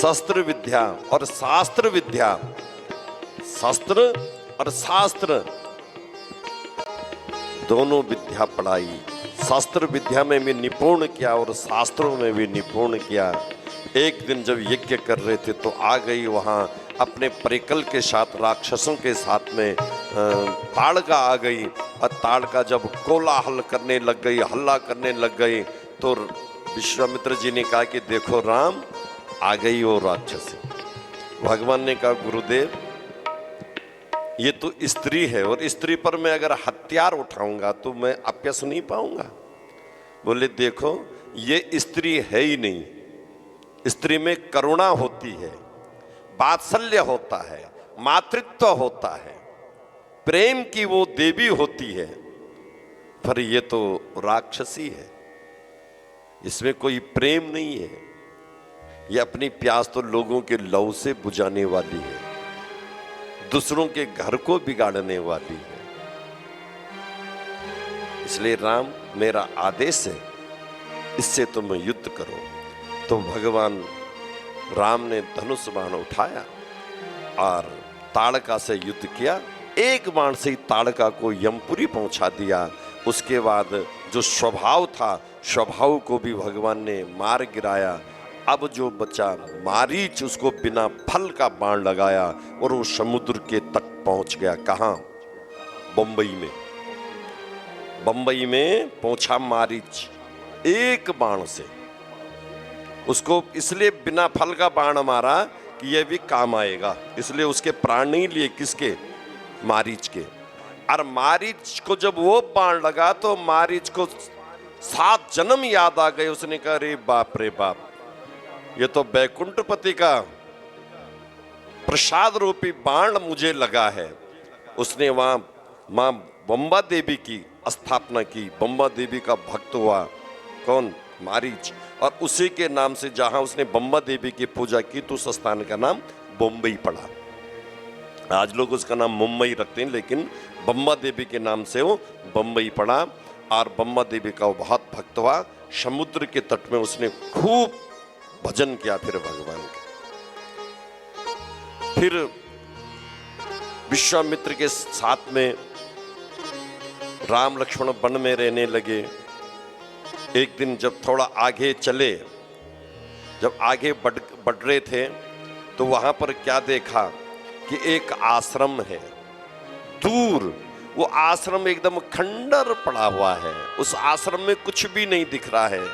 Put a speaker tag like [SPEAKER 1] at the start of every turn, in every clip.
[SPEAKER 1] शस्त्र विद्या और शास्त्र विद्या, शस्त्र और शास्त्र दोनों विद्या पढ़ाई। शास्त्र विद्या में भी निपुण किया और शास्त्रों में भी निपुण किया। एक दिन जब यज्ञ कर रहे थे तो आ गई वहाँ अपने परिकल के साथ, राक्षसों के साथ में ताड़का आ गई। और ताड़का जब कोलाहल करने लग गई, हल्ला करने लग गई, तो विश्वामित्र जी ने कहा कि देखो राम, आ गई वो राक्षसी। भगवान ने कहा गुरुदेव ये तो स्त्री है और स्त्री पर मैं अगर हथियार उठाऊंगा तो मैं अपयश नहीं पाऊंगा। बोले देखो ये स्त्री है ही नहीं, स्त्री में करुणा होती है, वात्सल्य होता है, मातृत्व होता है, प्रेम की वो देवी होती है, पर ये तो राक्षसी है, इसमें कोई प्रेम नहीं है। ये अपनी प्यास तो लोगों के लव से बुझाने वाली है, दूसरों के घर को बिगाड़ने वाली है। इसलिए राम मेरा आदेश है, इससे तुम युद्ध करो। तो भगवान राम ने धनुष बाण उठाया और ताड़का से युद्ध किया। एक बाण से ही ताड़का को यमपुरी पहुंचा दिया। उसके बाद जो स्वभाव था, स्वभाव को भी भगवान ने मार गिराया। अब जो बचा मारीच, उसको बिना फल का बाण लगाया और वो समुद्र के तट पहुंच गया। कहां? बंबई में। बंबई में पहुंचा मारीच एक बाण से। उसको इसलिए बिना फल का बाण मारा कि यह भी काम आएगा, इसलिए उसके प्राण नहीं लिए। किसके? मारीच के। और मारीच को जब वो बाण लगा तो मारीच को 7 जन्म याद आ गए। उसने कहा रे बाप रे बाप, ये तो बैकुंठपति का प्रसाद रूपी बाण मुझे लगा है। उसने वहां मां बंबा देवी की स्थापना की। बंबा देवी का भक्त हुआ। कौन? मारीच। और उसी के नाम से जहां उसने बंबा देवी की पूजा की तो उस स्थान का नाम बम्बई पड़ा। आज लोग उसका नाम मुंबई रखते हैं, लेकिन बंबा देवी के नाम से वो बम्बई पड़ा। और बंबा देवी का वो बहुत भक्त हुआ। समुद्र के तट में उसने खूब भजन किया फिर भगवान के। फिर विश्वामित्र के साथ में राम लक्ष्मण वन में रहने लगे। एक दिन जब थोड़ा आगे चले, जब आगे बढ़ रहे थे तो वहां पर क्या देखा कि एक आश्रम है दूर। वो आश्रम एकदम खंडर पड़ा हुआ है। उस आश्रम में कुछ भी नहीं दिख रहा है।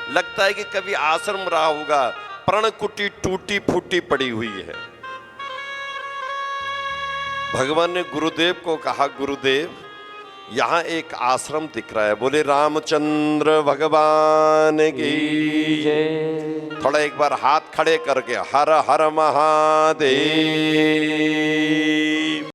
[SPEAKER 1] लगता है कि कभी आश्रम रहा होगा, पर्णकुटी टूटी फूटी पड़ी हुई है। भगवान ने गुरुदेव को कहा गुरुदेव यहां एक आश्रम दिख रहा है। बोले रामचंद्र भगवान की जय। थोड़ा एक बार हाथ खड़े करके हर हर महादेव।